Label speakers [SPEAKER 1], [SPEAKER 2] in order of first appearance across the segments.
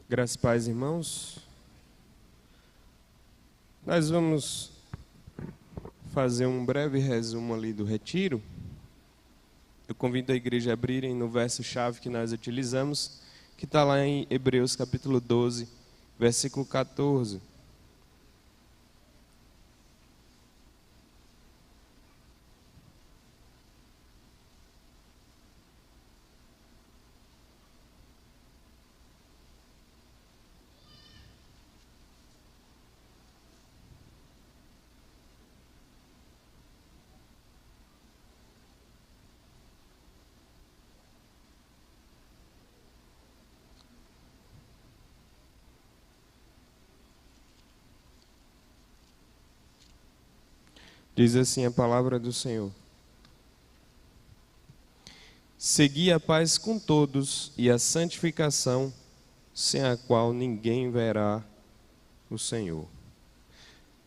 [SPEAKER 1] Graças e paz, irmãos. Nós vamos fazer um breve resumo ali do retiro. Eu convido a igreja a abrirem no verso-chave que nós utilizamos, que está lá em Hebreus capítulo 12, versículo 14. Diz assim a palavra do Senhor: segui a paz com todos e a santificação, sem a qual ninguém verá o Senhor.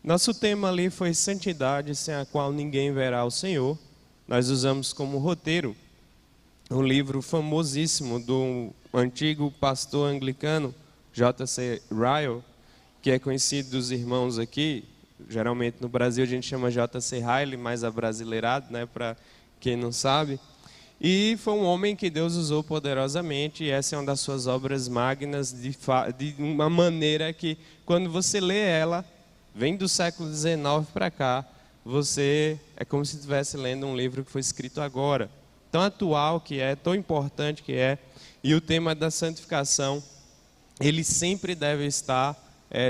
[SPEAKER 1] Nosso tema ali foi santidade, sem a qual ninguém verá o Senhor. Nós usamos como roteiro um livro famosíssimo do antigo pastor anglicano J.C. Ryle, que é conhecido dos irmãos aqui. Geralmente no Brasil a gente chama J.C. Ryle, mais abrasileirado, né, para quem não sabe. E foi um homem que Deus usou poderosamente, e essa é uma das suas obras magnas, de uma maneira que, quando você lê ela, vem do século XIX para cá, você é como se estivesse lendo um livro que foi escrito agora. Tão atual que é, tão importante que é, e o tema da santificação, ele sempre deve estar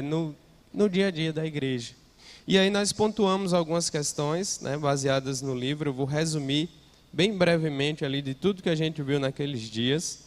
[SPEAKER 1] no dia a dia da igreja. E aí nós pontuamos algumas questões, né, baseadas no livro. Eu vou resumir bem brevemente ali de tudo que a gente viu naqueles dias.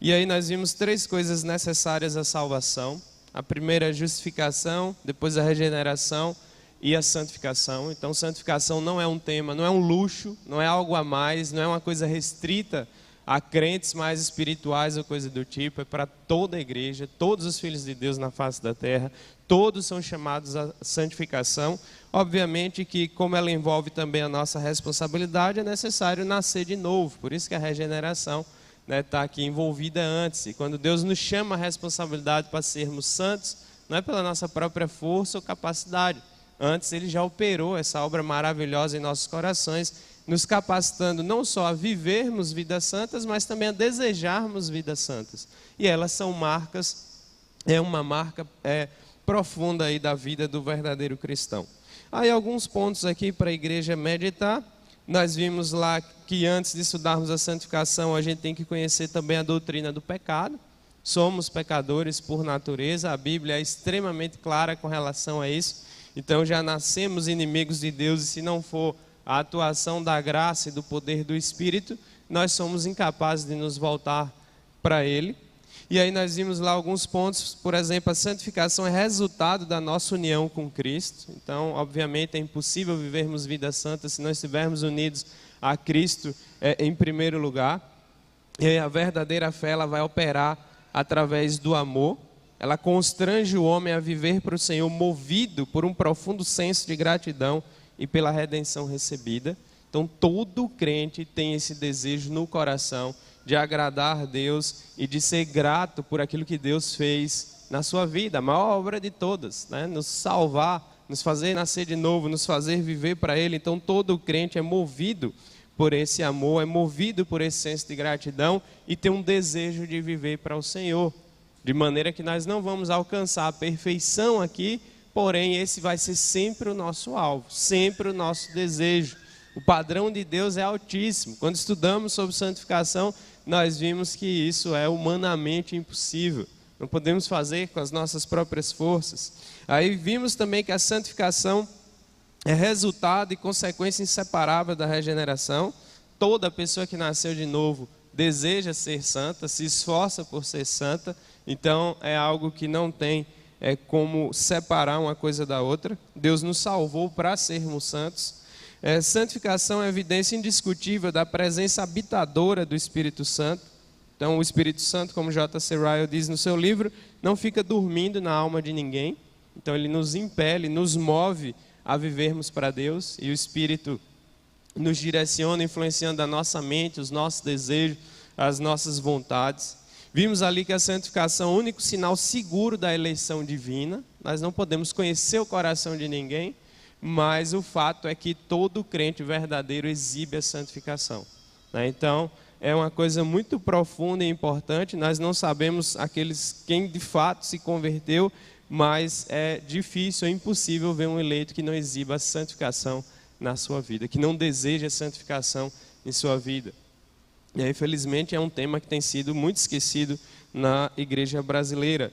[SPEAKER 1] E aí nós vimos 3 coisas necessárias à salvação. A primeira é a justificação, depois a regeneração e a santificação. Então santificação não é um tema, não é um luxo, não é algo a mais, não é uma coisa restrita a crentes mais espirituais ou coisa do tipo. É para toda a igreja, todos os filhos de Deus na face da terra. Todos são chamados à santificação. Obviamente que, como ela envolve também a nossa responsabilidade, é necessário nascer de novo. Por isso que a regeneração está aqui envolvida antes. E quando Deus nos chama a responsabilidade para sermos santos, não é pela nossa própria força ou capacidade. Antes Ele já operou essa obra maravilhosa em nossos corações, nos capacitando não só a vivermos vidas santas, mas também a desejarmos vidas santas. E elas são marcas, é uma marca profunda aí da vida do verdadeiro cristão. Aí alguns pontos aqui para a igreja meditar. Nós vimos lá que antes de estudarmos a santificação, a gente tem que conhecer também a doutrina do pecado. Somos pecadores por natureza, a Bíblia é extremamente clara com relação a isso. Então já nascemos inimigos de Deus, e se não for a atuação da graça e do poder do Espírito, nós somos incapazes de nos voltar para Ele. E aí nós vimos lá alguns pontos. Por exemplo, a santificação é resultado da nossa união com Cristo. Então, obviamente, é impossível vivermos vida santa se não estivermos unidos a Cristo em primeiro lugar. E aí a verdadeira fé, ela vai operar através do amor. Ela constrange o homem a viver para o Senhor, movido por um profundo senso de gratidão e pela redenção recebida. Então, todo crente tem esse desejo no coração de agradar a Deus e de ser grato por aquilo que Deus fez na sua vida, a maior obra de todas, né? Nos salvar, nos fazer nascer de novo, nos fazer viver para Ele. Então todo crente é movido por esse amor, é movido por esse senso de gratidão e tem um desejo de viver para o Senhor, de maneira que nós não vamos alcançar a perfeição aqui, porém esse vai ser sempre o nosso alvo, sempre o nosso desejo. O padrão de Deus é altíssimo. Quando estudamos sobre santificação, nós vimos que isso é humanamente impossível. Não podemos fazer com as nossas próprias forças. Aí vimos também que a santificação é resultado e consequência inseparável da regeneração. Toda pessoa que nasceu de novo deseja ser santa, se esforça por ser santa. Então é algo que não tem como separar uma coisa da outra. Deus nos salvou para sermos santos. Santificação é evidência indiscutível da presença habitadora do Espírito Santo. Então o Espírito Santo, como J.C. Ryle diz no seu livro, não fica dormindo na alma de ninguém. Então ele nos impele, nos move a vivermos para Deus, e o Espírito nos direciona, influenciando a nossa mente, os nossos desejos, as nossas vontades. Vimos ali que a santificação é o único sinal seguro da eleição divina. Nós não podemos conhecer o coração de ninguém, mas o fato é que todo crente verdadeiro exibe a santificação, né? Então, é uma coisa muito profunda e importante. Nós não sabemos quem de fato se converteu, mas é difícil, é impossível ver um eleito que não exiba a santificação na sua vida, que não deseja a santificação em sua vida. E aí, infelizmente, é um tema que tem sido muito esquecido na igreja brasileira.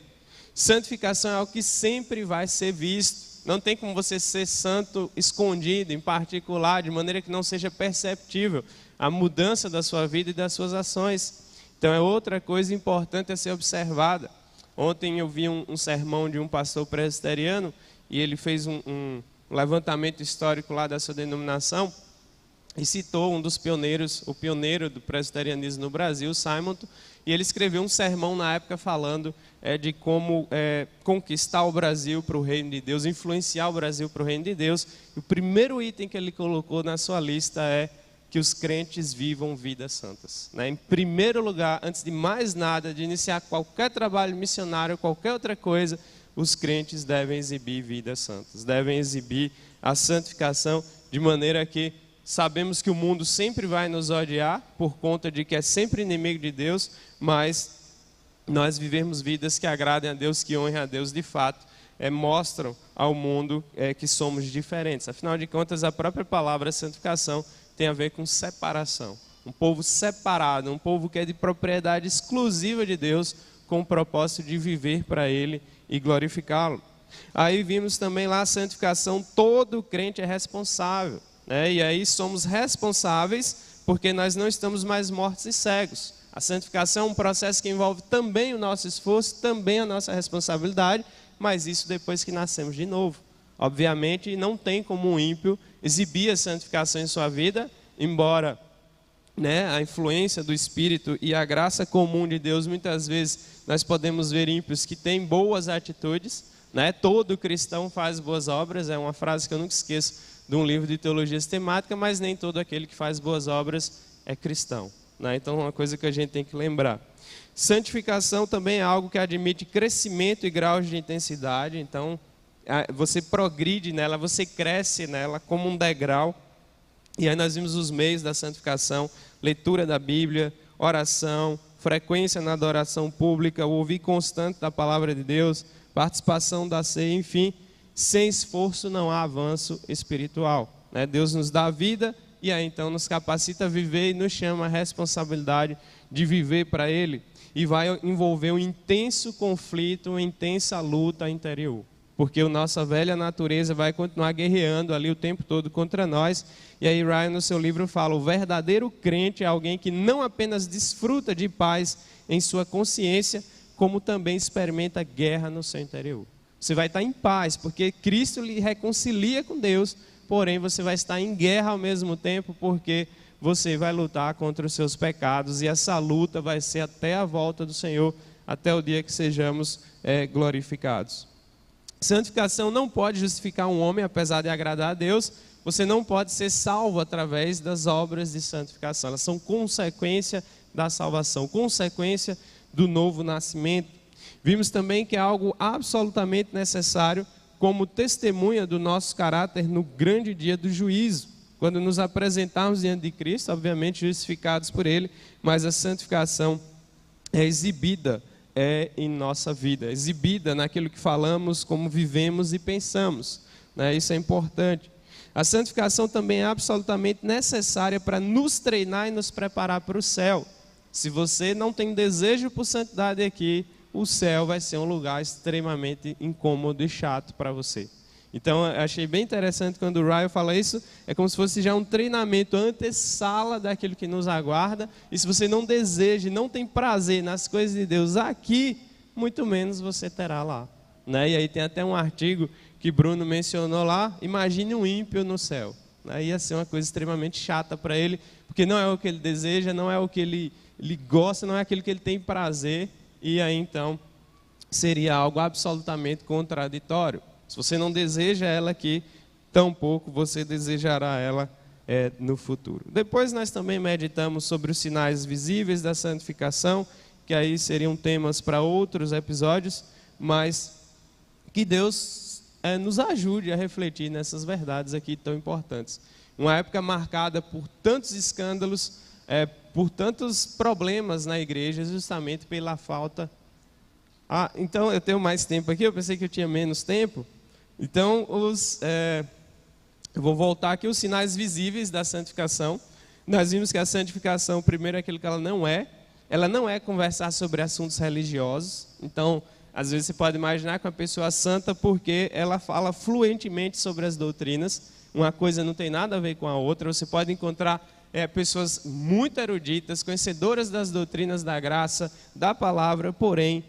[SPEAKER 1] Santificação é algo que sempre vai ser visto. Não tem como você ser santo escondido, em particular, de maneira que não seja perceptível a mudança da sua vida e das suas ações. Então, é outra coisa importante a ser observada. Ontem eu vi um sermão de um pastor presbiteriano e ele fez um levantamento histórico lá da sua denominação e citou um dos pioneiros, o pioneiro do presbiterianismo no Brasil, Simonton, e ele escreveu um sermão na época falando de como conquistar o Brasil para o reino de Deus, influenciar o Brasil para o reino de Deus. E o primeiro item que ele colocou na sua lista é que os crentes vivam vidas santas, né? Em primeiro lugar, antes de mais nada, de iniciar qualquer trabalho missionário, qualquer outra coisa, os crentes devem exibir vidas santas, devem exibir a santificação, de maneira que sabemos que o mundo sempre vai nos odiar, por conta de que é sempre inimigo de Deus, mas nós vivemos vidas que agradem a Deus, que honrem a Deus de fato, mostram ao mundo que somos diferentes. Afinal de contas, a própria palavra santificação tem a ver com separação. Um povo separado, um povo que é de propriedade exclusiva de Deus, com o propósito de viver para Ele e glorificá-lo. Aí vimos também lá a santificação, todo crente é responsável, né? E aí somos responsáveis porque nós não estamos mais mortos e cegos. A santificação é um processo que envolve também o nosso esforço, também a nossa responsabilidade, mas isso depois que nascemos de novo. Obviamente, não tem como um ímpio exibir a santificação em sua vida, embora a influência do Espírito e a graça comum de Deus, muitas vezes nós podemos ver ímpios que têm boas atitudes, né? Todo cristão faz boas obras, é uma frase que eu nunca esqueço de um livro de teologia sistemática, mas nem todo aquele que faz boas obras é cristão, né? Então, é uma coisa que a gente tem que lembrar. Santificação também é algo que admite crescimento e graus de intensidade. Então, você progride nela, você cresce nela como um degrau. E aí nós vimos os meios da santificação: leitura da Bíblia, oração, frequência na adoração pública, o ouvir constante da palavra de Deus, participação da ceia, enfim. Sem esforço não há avanço espiritual, né? Deus nos dá a vida e aí então nos capacita a viver e nos chama a responsabilidade de viver para Ele. E vai envolver um intenso conflito, uma intensa luta interior. Porque a nossa velha natureza vai continuar guerreando ali o tempo todo contra nós. E aí Ryan, no seu livro, fala: o verdadeiro crente é alguém que não apenas desfruta de paz em sua consciência, como também experimenta guerra no seu interior. Você vai estar em paz, porque Cristo lhe reconcilia com Deus, porém você vai estar em guerra ao mesmo tempo, porque você vai lutar contra os seus pecados, e essa luta vai ser até a volta do Senhor, até o dia que sejamos glorificados. Santificação não pode justificar um homem, apesar de agradar a Deus. Você não pode ser salvo através das obras de santificação. Elas são consequência da salvação, consequência do novo nascimento. Vimos também que é algo absolutamente necessário como testemunha do nosso caráter no grande dia do juízo. Quando nos apresentarmos diante de Cristo, obviamente justificados por Ele, mas a santificação é exibida em nossa vida, exibida naquilo que falamos, como vivemos e pensamos, né? Isso é importante. A santificação também é absolutamente necessária para nos treinar e nos preparar para o céu. Se você não tem desejo por santidade aqui, o céu vai ser um lugar extremamente incômodo e chato para você. Então, eu achei bem interessante quando o Ryan fala isso, é como se fosse já um treinamento, antessala daquilo que nos aguarda. E se você não deseja, não tem prazer nas coisas de Deus aqui, muito menos você terá lá, né? E aí tem até um artigo que Bruno mencionou lá: imagine um ímpio no céu. Aí ia ser uma coisa extremamente chata para ele, porque não é o que ele deseja, não é o que ele gosta, não é aquilo que ele tem prazer, e aí então seria algo absolutamente contraditório. Se você não deseja ela aqui, tampouco você desejará ela no futuro. Depois nós também meditamos sobre os sinais visíveis da santificação, que aí seriam temas para outros episódios, mas que Deus nos ajude a refletir nessas verdades aqui tão importantes. Uma época marcada por tantos escândalos, por tantos problemas na igreja, justamente pela falta... então eu tenho mais tempo aqui, eu pensei que eu tinha menos tempo. Então, eu vou voltar aqui, os sinais visíveis da santificação. Nós vimos que a santificação, primeiro, é aquilo que ela não é conversar sobre assuntos religiosos. Então, às vezes você pode imaginar que uma pessoa é santa porque ela fala fluentemente sobre as doutrinas, uma coisa não tem nada a ver com a outra. Você pode encontrar pessoas muito eruditas, conhecedoras das doutrinas da graça, da palavra, porém,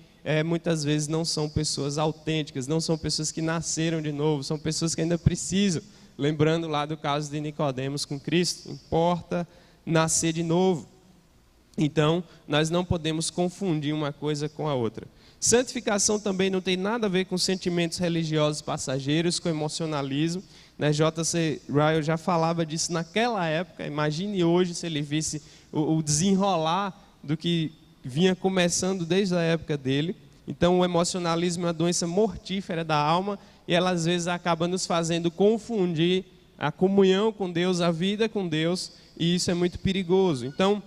[SPEAKER 1] muitas vezes não são pessoas autênticas, não são pessoas que nasceram de novo, são pessoas que ainda precisam. Lembrando lá do caso de Nicodemos com Cristo, importa nascer de novo. Então, nós não podemos confundir uma coisa com a outra. Santificação também não tem nada a ver com sentimentos religiosos passageiros, com emocionalismo. J.C. Ryle já falava disso naquela época. Imagine hoje se ele visse o desenrolar do que vinha começando desde a época dele. Então, o emocionalismo é uma doença mortífera da alma e ela às vezes acaba nos fazendo confundir a comunhão com Deus, a vida com Deus, e isso é muito perigoso. Então,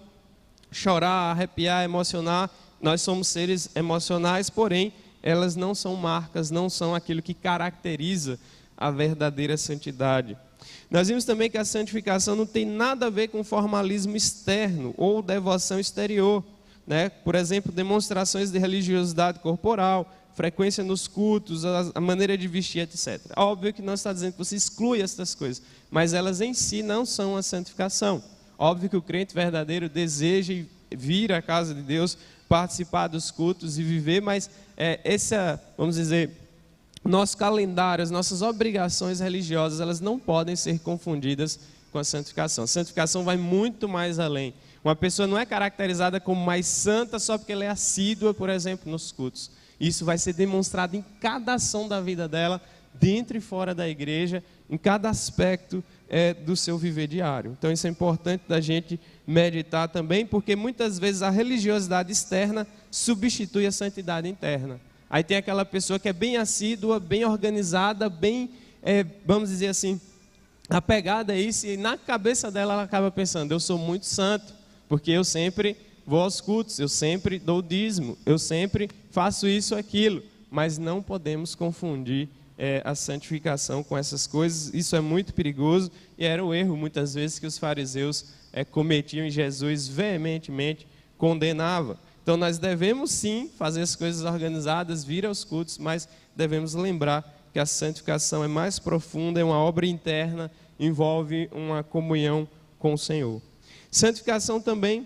[SPEAKER 1] chorar, arrepiar, emocionar, nós somos seres emocionais, porém, elas não são marcas, não são aquilo que caracteriza a verdadeira santidade. Nós vimos também que a santificação não tem nada a ver com formalismo externo ou devoção exterior. Por exemplo, demonstrações de religiosidade corporal, frequência nos cultos, a maneira de vestir, etc. Óbvio que não está dizendo que você exclui essas coisas, mas elas em si não são a santificação. Óbvio que o crente verdadeiro deseja vir à casa de Deus, participar dos cultos e viver, mas vamos dizer, nosso calendário, as nossas obrigações religiosas, elas não podem ser confundidas com a santificação. A santificação vai muito mais além. Uma pessoa não é caracterizada como mais santa só porque ela é assídua, por exemplo, nos cultos. Isso vai ser demonstrado em cada ação da vida dela, dentro e fora da igreja, em cada aspecto do seu viver diário. Então isso é importante da gente meditar também, porque muitas vezes a religiosidade externa substitui a santidade interna. Aí tem aquela pessoa que é bem assídua, bem organizada, bem, vamos dizer assim, apegada a isso, e na cabeça dela ela acaba pensando, eu sou muito santo, porque eu sempre vou aos cultos, eu sempre dou dízimo, eu sempre faço isso ou aquilo, mas não podemos confundir a santificação com essas coisas. Isso é muito perigoso e era o erro muitas vezes que os fariseus cometiam e Jesus veementemente condenava. Então nós devemos sim fazer as coisas organizadas, vir aos cultos, mas devemos lembrar que a santificação é mais profunda, é uma obra interna, envolve uma comunhão com o Senhor. Santificação também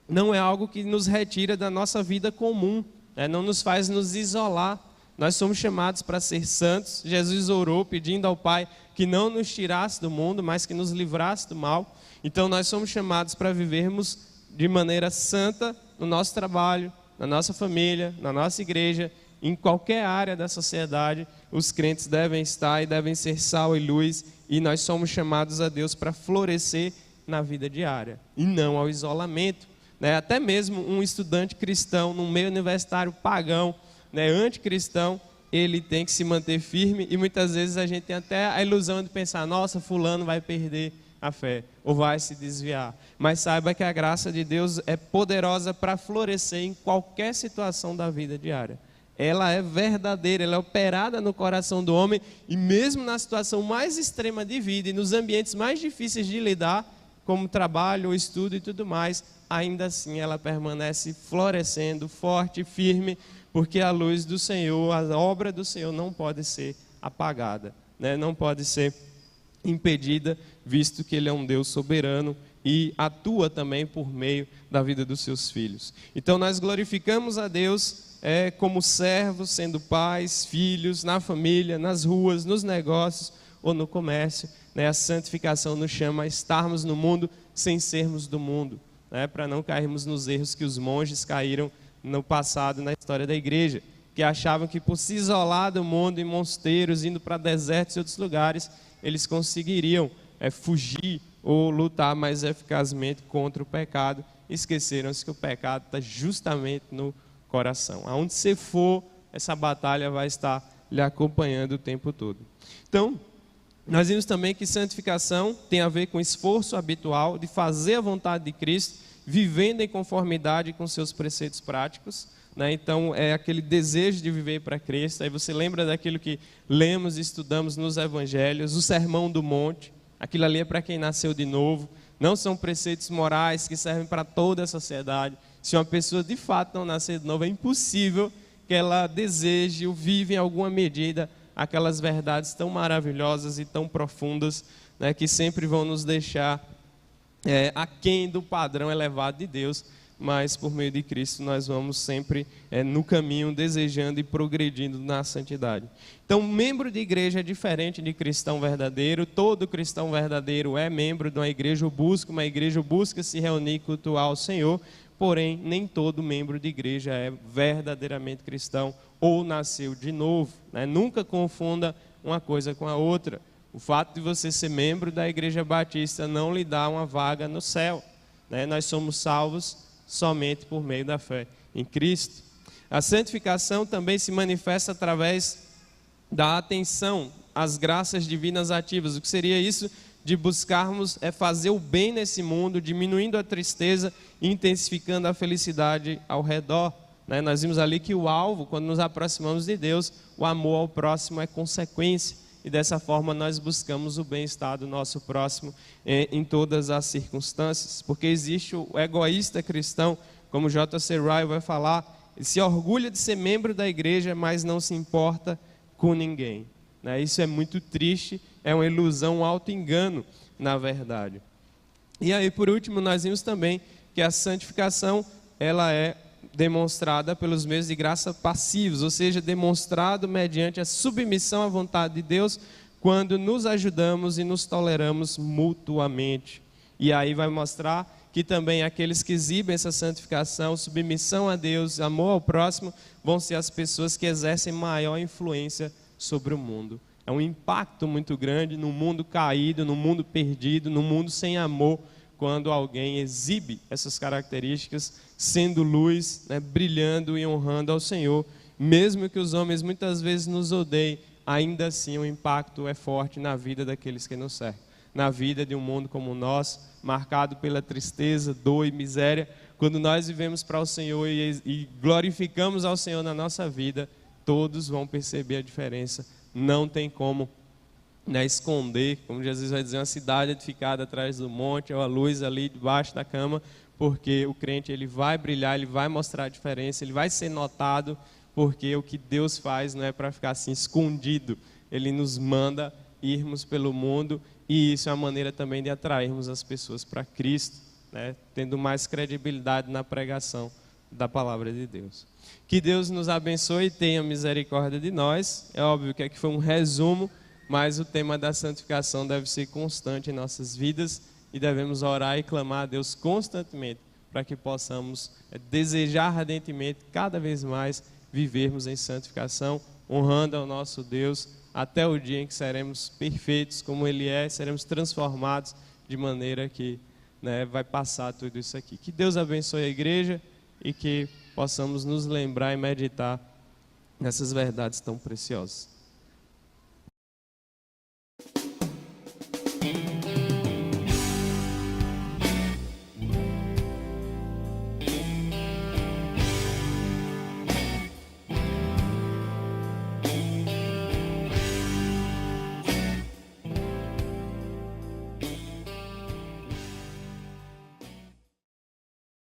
[SPEAKER 1] não é algo que nos retira da nossa vida comum, não nos faz nos isolar. Nós somos chamados para ser santos. Jesus orou pedindo ao Pai que não nos tirasse do mundo, mas que nos livrasse do mal. Então nós somos chamados para vivermos de maneira santa no nosso trabalho, na nossa família, na nossa igreja, em qualquer área da sociedade. Os crentes devem estar e devem ser sal e luz, e nós somos chamados a Deus para florescer na vida diária, e não ao isolamento. Até mesmo um estudante cristão, num meio universitário pagão, anticristão, ele tem que se manter firme, e muitas vezes a gente tem até a ilusão de pensar, nossa, fulano vai perder a fé, ou vai se desviar. Mas saiba que a graça de Deus é poderosa para florescer em qualquer situação da vida diária. Ela é verdadeira, ela é operada no coração do homem, e mesmo na situação mais extrema de vida, e nos ambientes mais difíceis de lidar, como trabalho, estudo e tudo mais, ainda assim ela permanece florescendo, forte, firme, porque a luz do Senhor, a obra do Senhor não pode ser apagada, não pode ser impedida, visto que Ele é um Deus soberano e atua também por meio da vida dos seus filhos. Então nós glorificamos a Deus como servos, sendo pais, filhos, na família, nas ruas, nos negócios ou no comércio. A santificação nos chama a estarmos no mundo sem sermos do mundo, para não cairmos nos erros que os monges caíram no passado, na história da igreja, que achavam que por se isolar do mundo em mosteiros, indo para desertos e outros lugares, eles conseguiriam fugir ou lutar mais eficazmente contra o pecado, esqueceram-se que o pecado está justamente no coração. Aonde você for, essa batalha vai estar lhe acompanhando o tempo todo. Então, nós vimos também que santificação tem a ver com o esforço habitual de fazer a vontade de Cristo, vivendo em conformidade com seus preceitos práticos, né? Então, é aquele desejo de viver para Cristo. Aí você lembra daquilo que lemos e estudamos nos Evangelhos, o Sermão do Monte, aquilo ali é para quem nasceu de novo, não são preceitos morais que servem para toda a sociedade. Se uma pessoa de fato não nascer de novo, é impossível que ela deseje ou vive em alguma medida aquelas verdades tão maravilhosas e tão profundas, né, que sempre vão nos deixar aquém do padrão elevado de Deus, mas por meio de Cristo nós vamos sempre no caminho, desejando e progredindo na santidade. Então, membro de igreja é diferente de cristão verdadeiro. Todo cristão verdadeiro é membro de uma igreja, uma igreja busca se reunir e cultuar ao Senhor, porém, nem todo membro de igreja é verdadeiramente cristão ou nasceu de novo, né? Nunca confunda uma coisa com a outra. O fato de você ser membro da Igreja Batista não lhe dá uma vaga no céu, né? Nós somos salvos somente por meio da fé em Cristo. A santificação também se manifesta através da atenção às graças divinas ativas. O que seria isso? De buscarmos fazer o bem nesse mundo, diminuindo a tristeza e intensificando a felicidade ao redor. Nós vimos ali que o alvo, quando nos aproximamos de Deus, o amor ao próximo é consequência. E dessa forma nós buscamos o bem-estar do nosso próximo em todas as circunstâncias. Porque existe o egoísta cristão, como J.C. Ryle vai falar, ele se orgulha de ser membro da igreja, mas não se importa com ninguém. Isso é muito triste, é uma ilusão, um auto-engano, na verdade. E aí, por último, nós vimos também que a santificação, ela é demonstrada pelos meios de graça passivos, ou seja, demonstrado mediante a submissão à vontade de Deus, quando nos ajudamos e nos toleramos mutuamente. E aí vai mostrar que também aqueles que exibem essa santificação, submissão a Deus, amor ao próximo, vão ser as pessoas que exercem maior influência sobre o mundo. É um impacto muito grande no mundo caído, no mundo perdido, no mundo sem amor, quando alguém exibe essas características, sendo luz, brilhando e honrando ao Senhor. Mesmo que os homens muitas vezes nos odeiem, ainda assim o impacto é forte na vida daqueles que nos cercam. Na vida de um mundo como o nosso, marcado pela tristeza, dor e miséria, quando nós vivemos para o Senhor e glorificamos ao Senhor na nossa vida, todos vão perceber a diferença. Não tem como esconder, como Jesus vai dizer, uma cidade edificada atrás do monte, ou a luz ali debaixo da cama, porque o crente ele vai brilhar, ele vai mostrar a diferença, ele vai ser notado, porque o que Deus faz não é para ficar assim escondido, Ele nos manda irmos pelo mundo, e isso é uma maneira também de atrairmos as pessoas para Cristo, tendo mais credibilidade na pregação da palavra de Deus. Que Deus nos abençoe e tenha misericórdia de nós. É óbvio que aqui foi um resumo, mas o tema da santificação deve ser constante em nossas vidas e devemos orar e clamar a Deus constantemente para que possamos desejar ardentemente cada vez mais vivermos em santificação, honrando ao nosso Deus até o dia em que seremos perfeitos como Ele é, seremos transformados de maneira que vai passar tudo isso aqui. Que Deus abençoe a igreja e que possamos nos lembrar e meditar nessas verdades tão preciosas.